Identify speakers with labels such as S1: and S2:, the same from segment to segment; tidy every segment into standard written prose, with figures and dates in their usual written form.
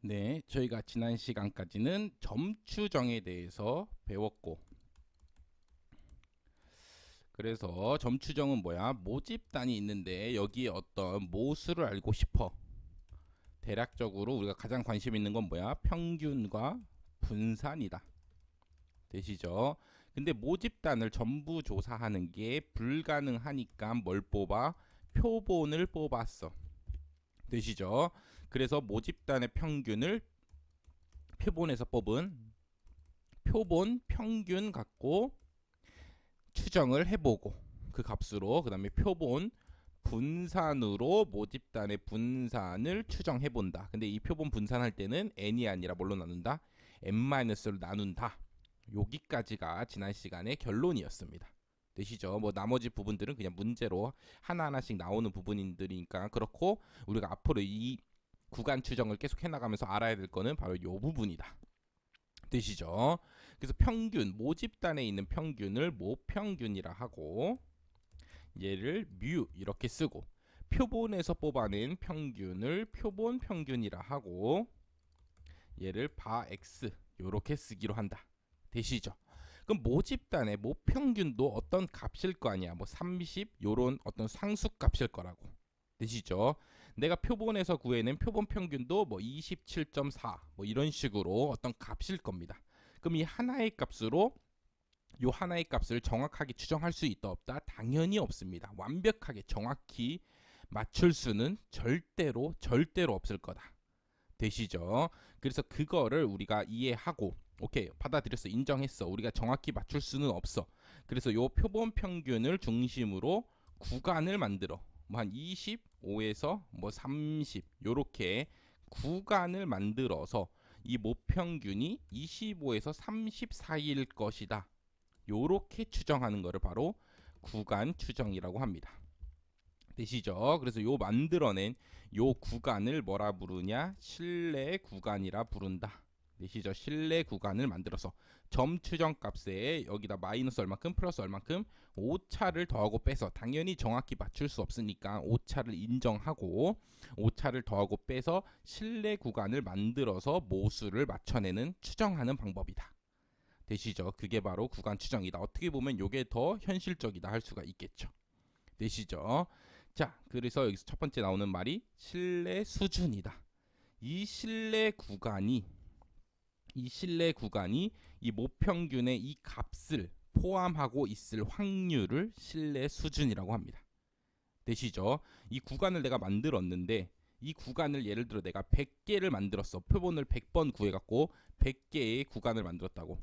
S1: 네, 저희가 지난 시간까지는 점추정에 대해서 배웠고, 그래서 점추정은 뭐야? 모집단이 있는데 여기에 어떤 모수를 알고 싶어. 대략적으로 우리가 가장 관심 있는 건 뭐야? 평균과 분산이다. 되시죠? 근데 모집단을 전부 조사하는 게 불가능하니까 뭘 뽑아? 표본을 뽑았어. 되시죠? 그래서 모집단의 평균을 표본에서 뽑은 표본 평균 갖고 추정을 해보고 그 값으로 그 다음에 표본 분산으로 모집단의 분산을 추정해본다. 근데 이 표본 분산할 때는 n이 아니라 뭘로 나눈다? n-로 나눈다. 여기까지가 지난 시간의 결론이었습니다. 되시죠? 뭐 나머지 부분들은 그냥 문제로 하나하나씩 나오는 부분들이니까 그렇고, 우리가 앞으로 이 구간 추정을 계속 해나가면서 알아야 될 거는 바로 이 부분이다. 되시죠? 그래서 평균, 모집단에 있는 평균을 모평균이라 하고, 얘를 뮤 이렇게 쓰고, 표본에서 뽑아낸 평균을 표본 평균이라 하고, 얘를 바 x 이렇게 쓰기로 한다. 되시죠? 그럼 모집단의 모평균도 어떤 값일 거 아니야? 뭐 30 요런 어떤 상수값일 거라고. 되시죠? 내가 표본에서 구해낸 표본 평균도 뭐 27.4 뭐 이런 식으로 어떤 값일 겁니다. 그럼 이 하나의 값으로 요 하나의 값을 정확하게 추정할 수 있다 없다? 당연히 없습니다. 완벽하게 정확히 맞출 수는 절대로 없을 거다. 되시죠? 그래서 그거를 우리가 이해하고, 오케이, 받아들였어, 인정했어, 우리가 정확히 맞출 수는 없어. 그래서 요 표본 평균을 중심으로 구간을 만들어 뭐 한 25에서 뭐 30 요렇게 구간을 만들어서 이 모평균이 25에서 30 사이일 것이다, 요렇게 추정하는 것을 바로 구간 추정이라고 합니다. 되시죠? 그래서 요 만들어낸 요 구간을 뭐라 부르냐? 실내 구간이라 부른다. 되시죠? 실내 구간을 만들어서 점 추정 값에 여기다 마이너스 얼만큼 플러스 얼만큼 오차를 더하고 빼서, 당연히 정확히 맞출 수 없으니까 오차를 인정하고 오차를 더하고 빼서 실내 구간을 만들어서 모수를 맞춰내는 추정하는 방법이다. 되시죠? 그게 바로 구간 추정이다. 어떻게 보면 요게 더 현실적이다 할 수가 있겠죠. 되시죠? 자, 그래서 여기서 첫 번째 나오는 말이 신뢰 수준이다. 이 신뢰 구간이 이 모평균의 이 값을 포함하고 있을 확률을 신뢰 수준이라고 합니다. 되시죠? 이 구간을 내가 만들었는데, 이 구간을 예를 들어 내가 100개를 만들었어. 표본을 100번 구해갖고 100개의 구간을 만들었다고.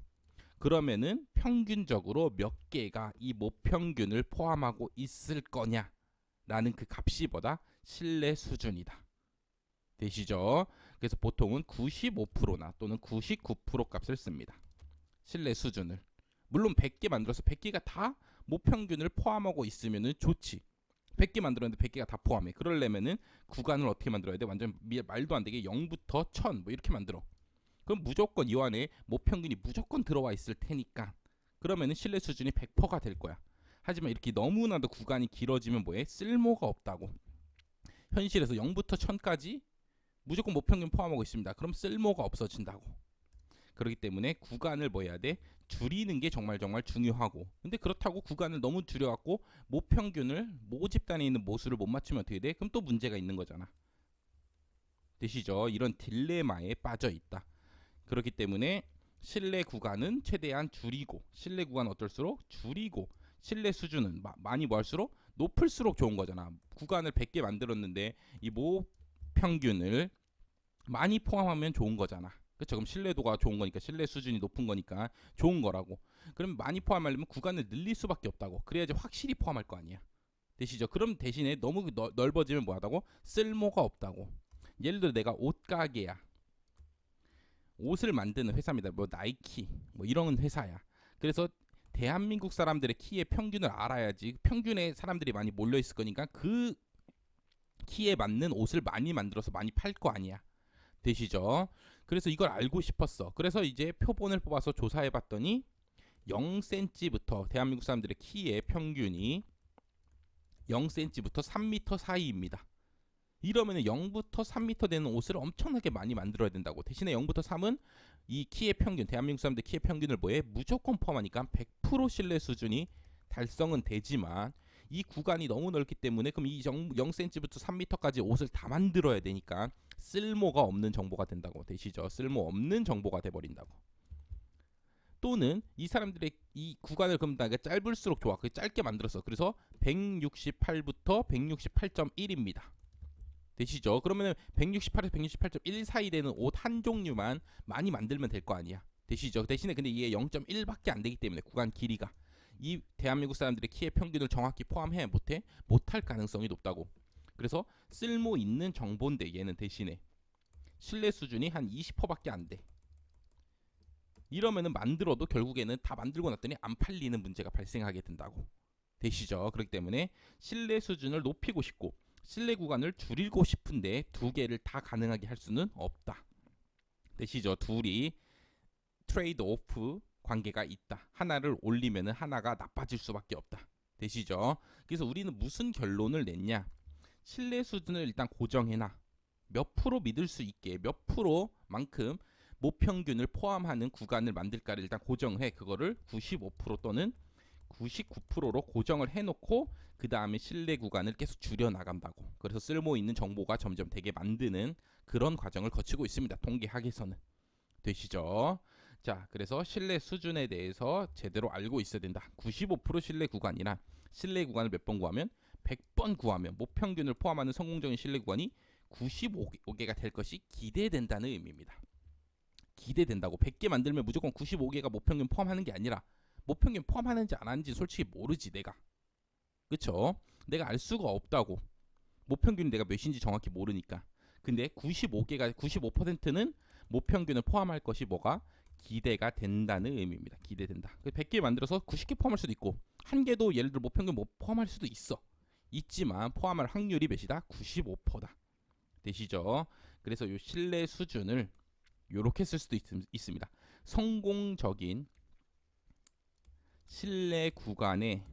S1: 그러면은 평균적으로 몇 개가 이 모평균을 포함하고 있을 거냐 라는 그 값이 뭐다? 신뢰 수준이다. 되시죠? 그래서 보통은 95%나 또는 99% 값을 씁니다. 신뢰 수준을. 물론 100개 만들어서 100개가 다 모평균을 포함하고 있으면 좋지. 100개 만들었는데 100개가 다 포함해. 그러려면은 구간을 어떻게 만들어야 돼? 완전 말도 안 되게 0부터 1000 뭐 이렇게 만들어. 그럼 무조건 이 안에 모평균이 무조건 들어와 있을 테니까, 그러면은 신뢰 수준이 100%가 될 거야. 하지만 이렇게 너무나도 구간이 길어지면 뭐해? 쓸모가 없다고. 현실에서 0부터 1000까지 무조건 모평균 포함하고 있습니다. 그럼 쓸모가 없어진다고. 그렇기 때문에 구간을 뭐 해야 돼? 줄이는 게 정말 중요하고, 근데 그렇다고 구간을 너무 줄여갖고 모평균을 모집단에 있는 모수를 못 맞추면 어떻게 돼? 그럼 또 문제가 있는 거잖아. 되시죠? 이런 딜레마에 빠져 있다. 그렇기 때문에 신뢰 구간은 최대한 줄이고, 신뢰 구간은 어떨수록 줄이고, 신뢰 수준은 많이 뭐 할수록 높을수록 좋은 거잖아. 구간을 100개 만들었는데 이 모평균을 많이 포함하면 좋은 거잖아. 그렇죠? 그럼 신뢰도가 좋은 거니까, 신뢰 수준이 높은 거니까 좋은 거라고. 그럼 많이 포함하려면 구간을 늘릴 수밖에 없다고. 그래야지 확실히 포함할 거 아니야. 되시죠? 그럼 대신에 너무 넓어지면 뭐하다고? 쓸모가 없다고. 예를 들어 내가 옷가게야. 옷을 만드는 회사입니다. 뭐 나이키 뭐 이런 회사야. 그래서 대한민국 사람들의 키의 평균을 알아야지, 평균에 사람들이 많이 몰려 있을 거니까 그 키에 맞는 옷을 많이 만들어서 많이 팔 거 아니야. 되시죠? 그래서 이걸 알고 싶었어. 그래서 이제 표본을 뽑아서 조사해 봤더니 0cm부터 대한민국 사람들의 키의 평균이 0cm부터 3m 사이입니다. 이러면은 0부터 3m 되는 옷을 엄청나게 많이 만들어야 된다고. 대신에 0부터 3은 이 키의 평균, 대한민국 사람들 키의 평균을 뭐해? 무조건 포함하니까 100% 신뢰 수준이 달성은 되지만 이 구간이 너무 넓기 때문에 그럼 이 0cm부터 3m까지 옷을 다 만들어야 되니까 쓸모가 없는 정보가 된다고. 되시죠? 쓸모 없는 정보가 돼버린다고. 또는 이 사람들의 이 구간을 그럼 나 짧을수록 좋아. 그 짧게 만들었어. 그래서 168부터 168.1입니다. 되시죠? 그러면 168에서 168.1 사이 되는 옷 한 종류만 많이 만들면 될 거 아니야. 되시죠? 대신에 근데 이게 0.1밖에 안 되기 때문에 구간 길이가 이 대한민국 사람들의 키의 평균을 정확히 포함해 못할 가능성이 높다고. 그래서 쓸모 있는 정보인데 얘는 대신에 신뢰 수준이 한 20%밖에 안 돼. 이러면은 만들어도 결국에는 다 만들고 났더니 안 팔리는 문제가 발생하게 된다고. 되시죠? 그렇기 때문에 신뢰 수준을 높이고 싶고 신뢰 구간을 줄이고 싶은데 두 개를 다 가능하게 할 수는 없다. 되시죠? 둘이 트레이드 오프 관계가 있다. 하나를 올리면은 하나가 나빠질 수밖에 없다. 되시죠? 그래서 우리는 무슨 결론을 냈냐? 신뢰 수준을 일단 고정해놔. 몇 프로 믿을 수 있게 몇 프로만큼 모평균을 포함하는 구간을 만들까를 일단 고정해. 그거를 95% 또는 99%로 고정을 해놓고 그 다음에 신뢰 구간을 계속 줄여 나간다고. 그래서 쓸모 있는 정보가 점점 되게 만드는 그런 과정을 거치고 있습니다. 통계학에서는. 되시죠? 자, 그래서 신뢰 수준에 대해서 제대로 알고 있어야 된다. 95% 신뢰 구간이나 신뢰 구간을 몇 번 구하면 100번 구하면 모평균을 포함하는 성공적인 신뢰 구간이 95개가 될 것이 기대된다는 의미입니다. 기대된다고. 100개 만들면 무조건 95개가 모평균 포함하는 게 아니라 모평균 포함하는지 안 하는지 솔직히 모르지 내가. 그쵸? 내가 알 수가 없다고. 모평균이 내가 몇인지 정확히 모르니까. 근데 95%는 모평균을 포함할 것이 뭐가? 기대가 된다는 의미입니다. 기대된다. 100개 만들어서 90개 포함할 수도 있고 한 개도 예를 들어 모평균 포함할 수도 있어. 있지만 포함할 확률이 몇이다? 95%다. 되시죠? 그래서 이 신뢰 수준을 이렇게 쓸 수도 있습니다. 성공적인 신뢰 구간의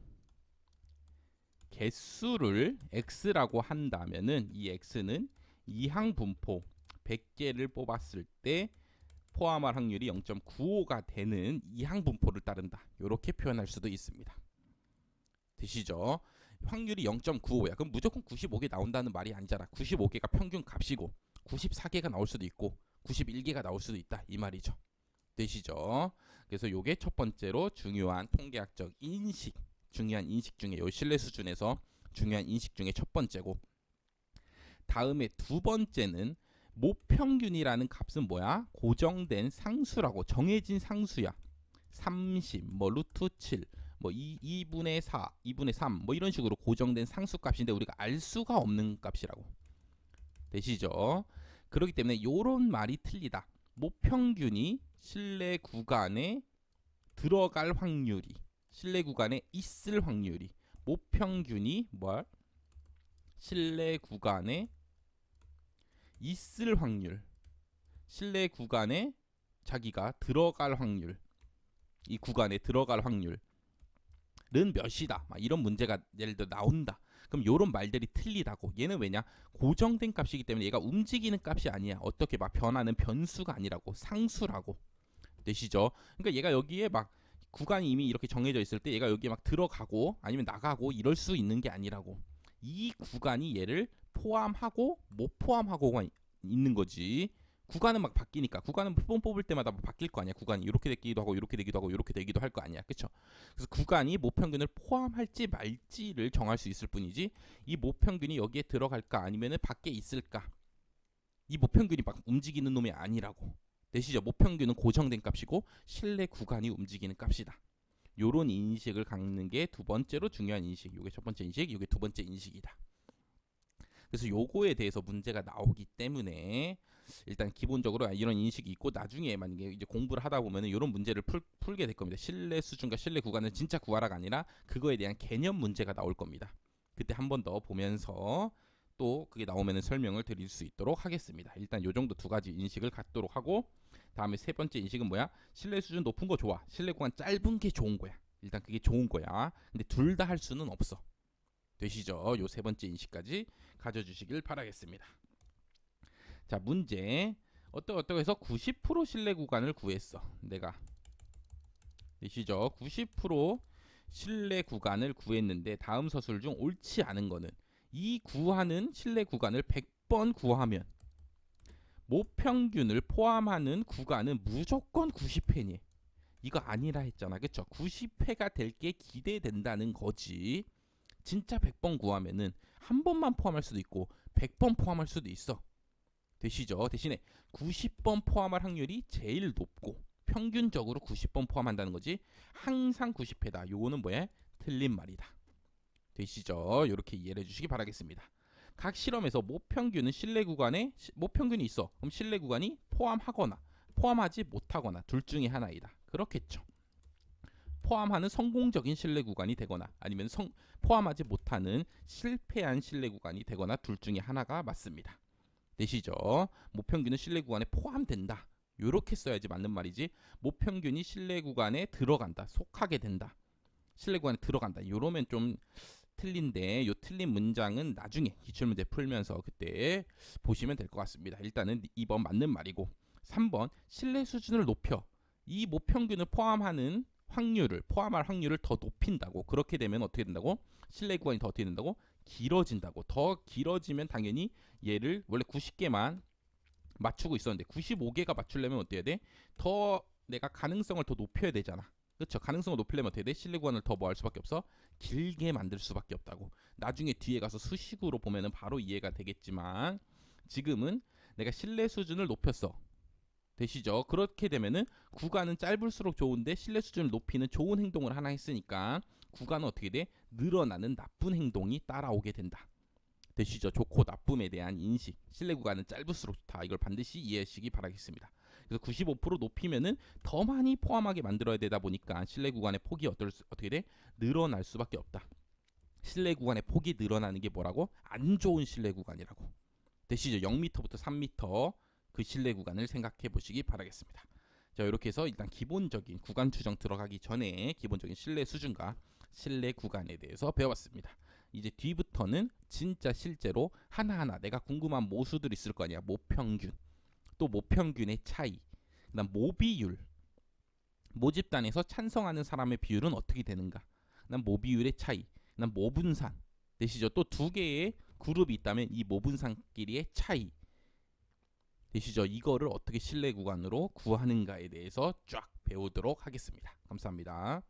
S1: 개수를 x라고 한다면은 이 x는 이항 분포 100개를 뽑았을 때 포함할 확률이 0.95가 되는 이항 분포를 따른다. 이렇게 표현할 수도 있습니다. 되시죠? 확률이 0.95야. 그럼 무조건 95개 나온다는 말이 아니잖아. 95개가 평균 값이고 94개가 나올 수도 있고 91개가 나올 수도 있다. 이 말이죠. 되시죠? 그래서 요게 첫 번째로 중요한 통계학적 인식, 중요한 인식 중에 요 신뢰 수준에서 중요한 인식 중에 첫 번째고, 다음에 두 번째는 모평균이라는 값은 뭐야? 고정된 상수라고. 정해진 상수야. 30, 뭐 루트 7, 뭐 2분의 4, 2분의 3, 뭐 이런 식으로 고정된 상수 값인데 우리가 알 수가 없는 값이라고. 되시죠? 그렇기 때문에 요런 말이 틀리다. 모평균이 신뢰 구간에 들어갈 확률이, 신뢰 구간에 있을 확률이, 모평균이 뭘? 신뢰 구간에 있을 확률, 신뢰 구간에 자기가 들어갈 확률, 이 구간에 들어갈 확률은 몇이다. 막 이런 문제가 예를 들어 나온다. 그럼 요런 말들이 틀리다고. 얘는 왜냐? 고정된 값이기 때문에 얘가 움직이는 값이 아니야. 어떻게 막 변하는 변수가 아니라고. 상수라고. 되시죠? 그러니까 얘가 여기에 막 구간이 이미 이렇게 정해져 있을 때 얘가 여기에 막 들어가고 아니면 나가고 이럴 수 있는 게 아니라고. 이 구간이 얘를 포함하고 못 포함하고가 있는 거지. 구간은 막 바뀌니까. 구간은 폰 뽑을 때마다 바뀔 거 아니야. 구간이 이렇게 되기도 하고 이렇게 되기도 하고 이렇게 되기도 할 거 아니야. 그쵸? 그래서 구간이 모평균을 포함할지 말지를 정할 수 있을 뿐이지, 이 모평균이 여기에 들어갈까 아니면 밖에 있을까, 이 모평균이 막 움직이는 놈이 아니라고. 되시죠? 모평균은 고정된 값이고 신뢰 구간이 움직이는 값이다. 요런 인식을 갖는 게 두 번째로 중요한 인식. 요게 첫 번째 인식, 요게 두 번째 인식이다. 그래서 요거에 대해서 문제가 나오기 때문에 일단 기본적으로 이런 인식이 있고, 나중에 만약에 이제 공부를 하다 보면은 이런 문제를 풀게 될 겁니다. 신뢰 수준과 신뢰 구간을 진짜 구하라가 아니라 그거에 대한 개념 문제가 나올 겁니다. 그때 한 번 더 보면서 또 그게 나오면은 설명을 드릴 수 있도록 하겠습니다. 일단 요 정도 두 가지 인식을 갖도록 하고, 다음에 세 번째 인식은 뭐야? 신뢰 수준 높은 거 좋아. 신뢰 구간 짧은 게 좋은 거야. 일단 그게 좋은 거야. 근데 둘 다 할 수는 없어. 되시죠? 요 세 번째 인식까지 가져주시길 바라겠습니다. 자, 문제. 어떠고 해서 90% 신뢰 구간을 구했어. 내가. 되시죠? 90% 신뢰 구간을 구했는데 다음 서술 중 옳지 않은 거는 이 구하는 신뢰 구간을 100번 구하면 모평균을 포함하는 구간은 무조건 90회니. 이거 아니라 했잖아. 그쵸? 90회가 될 게 기대된다는 거지. 진짜 100번 구하면은 한 번만 포함할 수도 있고 100번 포함할 수도 있어. 되시죠? 대신에 90번 포함할 확률이 제일 높고 평균적으로 90번 포함한다는 거지. 항상 90회다. 요거는 뭐야? 틀린 말이다. 되시죠? 이렇게 이해를 해주시기 바라겠습니다. 각 실험에서 모평균은 신뢰 구간에 모평균이 있어. 그럼 신뢰 구간이 포함하거나 포함하지 못하거나 둘 중에 하나이다. 그렇겠죠. 포함하는 성공적인 신뢰 구간이 되거나 아니면 포함하지 못하는 실패한 신뢰 구간이 되거나 둘 중에 하나가 맞습니다. 되시죠? 모평균은 신뢰 구간에 포함된다. 이렇게 써야지 맞는 말이지. 모평균이 신뢰 구간에 들어간다. 속하게 된다. 신뢰 구간에 들어간다. 이러면 좀 틀린데 요 틀린 문장은 나중에 기출문제 풀면서 그때 보시면 될 것 같습니다. 일단은 2번 맞는 말이고 3번 신뢰 수준을 높여 이 모평균을 포함할 확률을 더 높인다고. 그렇게 되면 어떻게 된다고? 신뢰 구간이 더 어떻게 된다고? 길어진다고. 더 길어지면 당연히 얘를 원래 90개만 맞추고 있었는데 95개가 맞추려면 어떻게 해야 돼? 더 내가 가능성을 더 높여야 되잖아. 그렇죠? 가능성을 높이려면 어떻게 돼? 신뢰 구간을 더 뭐 할 수밖에 없어? 길게 만들 수밖에 없다고. 나중에 뒤에 가서 수식으로 보면은 바로 이해가 되겠지만 지금은 내가 신뢰 수준을 높였어. 되시죠? 그렇게 되면은 구간은 짧을수록 좋은데 신뢰 수준을 높이는 좋은 행동을 하나 했으니까 구간은 어떻게 돼? 늘어나는 나쁜 행동이 따라오게 된다. 되시죠? 좋고 나쁨에 대한 인식. 신뢰 구간은 짧을수록 좋다. 이걸 반드시 이해하시기 바라겠습니다. 그래서 95% 높이면은 더 많이 포함하게 만들어야 되다 보니까 신뢰 구간의 폭이 어떻게 돼? 늘어날 수밖에 없다. 신뢰 구간의 폭이 늘어나는 게 뭐라고? 안 좋은 신뢰 구간이라고. 되시죠? 0m부터 3m 그 신뢰 구간을 생각해 보시기 바라겠습니다. 자, 이렇게 해서 일단 기본적인 구간 추정 들어가기 전에 기본적인 신뢰 수준과 신뢰 구간에 대해서 배워봤습니다. 이제 뒤부터는 진짜 실제로 하나하나 내가 궁금한 모수들이 있을 거 아니야. 모평균, 또 모평균의 차이, 그다음 모비율, 모집단에서 찬성하는 사람의 비율은 어떻게 되는가, 그다음 모비율의 차이, 그다음 모분산. 되시죠? 또 두 개의 그룹이 있다면 이 모분산끼리의 차이. 되시죠? 이거를 어떻게 신뢰 구간으로 구하는가에 대해서 쫙 배우도록 하겠습니다. 감사합니다.